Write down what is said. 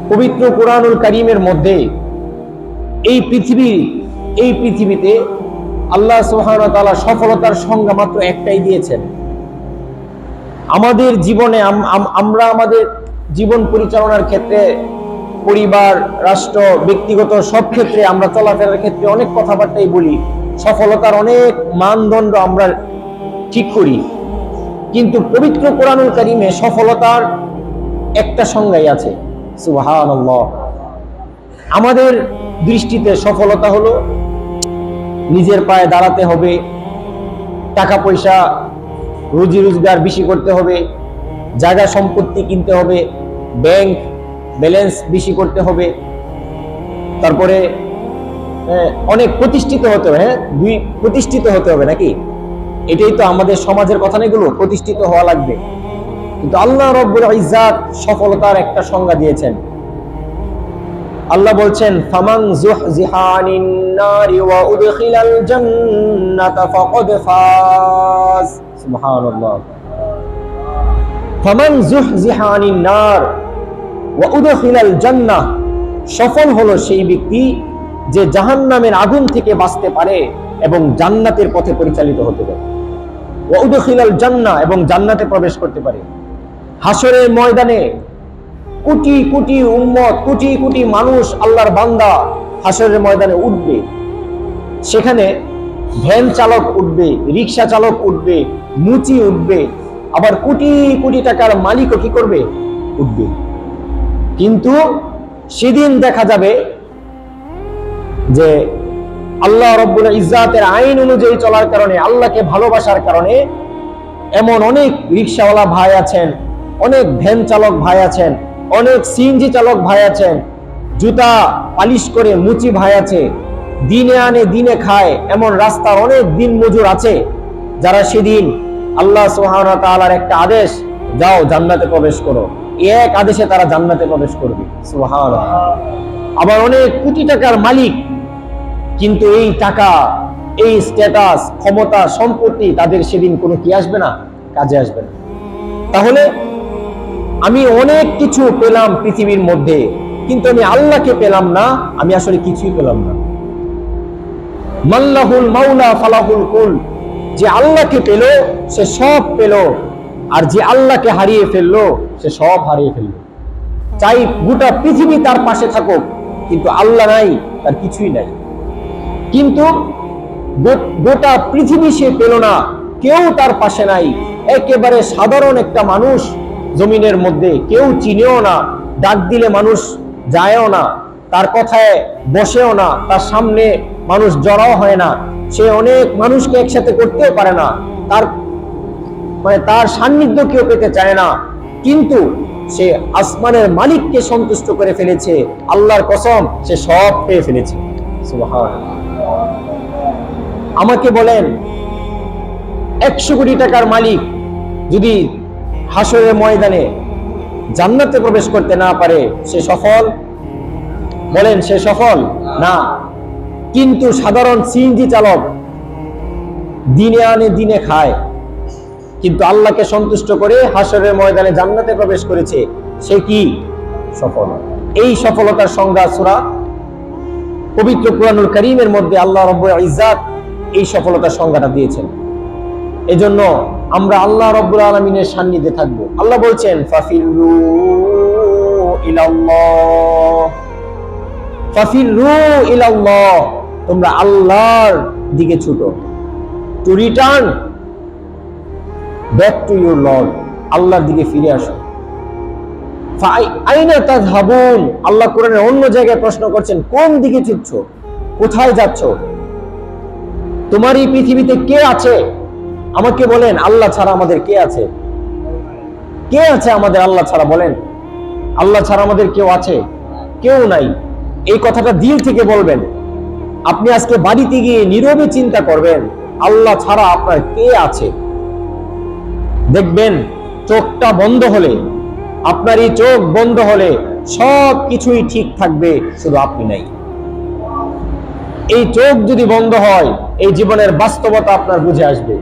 পবিত্র কুরআনুল কারীমের মধ্যে এই পৃথিবীতে আল্লাহ সুবহানাহু ওয়া তাআলা সফলতার সংজ্ঞা মাত্র একটাই দিয়েছেন। আমাদের জীবনে আমরা আমাদের জীবন পরিচালনার ক্ষেত্রে, পরিবার, রাষ্ট্র, ব্যক্তিগত সব ক্ষেত্রে আমরা চলাফেরার ক্ষেত্রে অনেক কথাবার্তাই বলি, সফলতার অনেক মানদণ্ড আমরা ঠিক করি, কিন্তু পবিত্র কুরআনুল কারীমে সফলতার একটা সংজ্ঞাই আছে। সুবহানাল্লাহ। আমাদের দৃষ্টিতে সফলতা হলো নিজের পায়ে দাঁড়াতে হবে, টাকা পয়সা রুজি রোজগার বেশি করতে হবে, জায়গা সম্পত্তি কিনতে হবে, ব্যাংক ব্যালেন্স বেশি করতে হবে, তারপরে অনেক প্রতিষ্ঠিত হতে হবে। প্রতিষ্ঠিত হতে হবে নাকি? এটাই তো আমাদের সমাজের কথা, এগুলো প্রতিষ্ঠিত হওয়া লাগবে। কিন্তু আল্লাহ রব্বুল ইজ্জাত সফলতার একটা সংজ্ঞা দিয়েছেন। আল্লাহ বলছেন, ফামান যুহজিহা আনিন নারি ওয়া উদখিলাল জান্নাতা ফাকাদ ফাজ। সুবহানাল্লাহ। ফামান যুহজিহা আনিন নার ওয়া উদখিলাল জান্নাহ, সফল হলো সেই ব্যক্তি যে জাহান্নামের আগুন থেকে বাঁচতে পারে এবং জান্নাতের পথে পরিচালিত হতে পারে। ওয়া উদখিলাল জান্নাহ, এবং জান্নাতে প্রবেশ করতে পারে। হাসরের ময়দানে কোটি কোটি উম্মত, কোটি কোটি মানুষ, আল্লাহর বান্দা হাসরের ময়দানে উঠবে। সেখানে ভ্যান চালক উঠবে, রিক্সা চালক উঠবে, মুচি উঠবে, আবার কোটি কোটি টাকার মালিকও কি করবে? উঠবে। কিন্তু সেদিন দেখা যাবে যে আল্লাহ রব্বুল ইজ্জাতের আইন অনুযায়ী চলার কারণে, আল্লাহকে ভালোবাসার কারণে এমন অনেক রিক্সাওয়ালা ভাই আছেন, অনেক ভ্যান চালক ভাই আছেন, অনেক সিএনজি চালক ভাই আছেন, জুতা পালিশ করে মুচি ভাই আছে, দিনে আনে দিনে খায় এমন রাস্তার অনেক দিন মজুর আছে, যারা সেদিন আল্লাহ সুবহানাহু ওয়া তাআলার একটা আদেশ, যাও জান্নাতে প্রবেশ করো, এক আদেশে তারা জান্নাতে প্রবেশ করবে। সুবহানাল্লাহ। আবার অনেক কোটি টাকার মালিক, কিন্তু এই টাকা, এই স্ট্যাটাস, ক্ষমতা, সম্পত্তি তাদের সেদিন কোনো কি আসবে না, কাজে আসবে না। তাহলে আমি অনেক কিছু পেলাম পৃথিবীর মধ্যে, কিন্তু আমি আল্লাহকে পেলাম না, আমি আসলে কিছুই পেলাম না। মাল্লাহুল মাওলা ফালাহুল কুল, যে আল্লাহকে পেল সে সব পেল, আর যে আল্লাহকে হারিয়ে ফেললো সে সব হারিয়ে ফেললো। চাই গোটা পৃথিবী তার পাশে থাকুক, কিন্তু আল্লাহ নাই, তার কিছুই নাই। কিন্তু গোটা পৃথিবী সে পেল না, কেউ তার পাশে নাই, একেবারে সাধারণ একটা মানুষ জমিনের মধ্যে, কেউ চিনেও না, ডাক দিলে মানুষ যায়ও না, তার কথায় বসেও না, তার সামনে মানুষ জড়াও হয় না, সে অনেক মানুষকে একসাথে করতেও পারে না, তার সান্নিধ্য কেউ পেতে চায় না, কিন্তু সে আসমানের মালিককে সন্তুষ্ট করে ফেলেছে। আল্লাহর কসম, সে সব পেয়ে ফেলেছে। সুবহানাল্লাহ। আমাকে বলেন, 100 কোটি টাকার মালিক যদি হাসরের ময়দানে জান্নাতে প্রবেশ করতে না পারে, সে সফল? বলেন, সে সফল না। কিন্তু সাধারণ সিএনজি চালক দিনে আনে দিনে খায়, কিন্তু আল্লাহকে সন্তুষ্ট করে হাসরের ময়দানে জান্নাতে প্রবেশ করেছে, সে কি সফল? এই সফলতার সংজ্ঞা সূরা পবিত্র কুরআনুল কারীমের মধ্যে আল্লাহ রাব্বুল ইজ্জাত এই সফলতার সংজ্ঞাটা দিয়েছেন। এজন্য আমরা আল্লাহ রাব্বুল আলামিনের সান্নিধ্যে থাকবো। আল্লাহ বলছেন, ফাফিরু ইলাল্লাহ, ফাফিরু ইলাল্লাহ, তোমরা আল্লাহর দিকে ছুটো। To return back to your Lord, আল্লাহর দিকে ফিরে আসো। আইনা তাযহাবুন, আল্লাহ কোরআনের অন্য জায়গায় প্রশ্ন করছেন, কোন দিকে ছুটছ, কোথায় যাচ্ছ? তোমার এই পৃথিবীতে কে আছে? আমাকে বলেন, আল্লাহ ছাড়া আমাদের কে আছে? কে আছে আমাদের আল্লাহ ছাড়া? বলেন, আল্লাহ ছাড়া আমাদের কেউ আছে? কেউ নাই। এই কথাটা দিল থেকে বলবেন। আপনি আজকে বাড়িতে গিয়ে নীরবে চিন্তা করবেন, আল্লাহ ছাড়া আপনার কে আছে। দেখবেন চোখটা বন্ধ হলে, আপনার এই চোখ বন্ধ হলে সব কিছুই ঠিক থাকবে, শুধু আপনি নাই। এই চোখ যদি বন্ধ হয়, এই জীবনের বাস্তবতা আপনার বুঝে আসবে।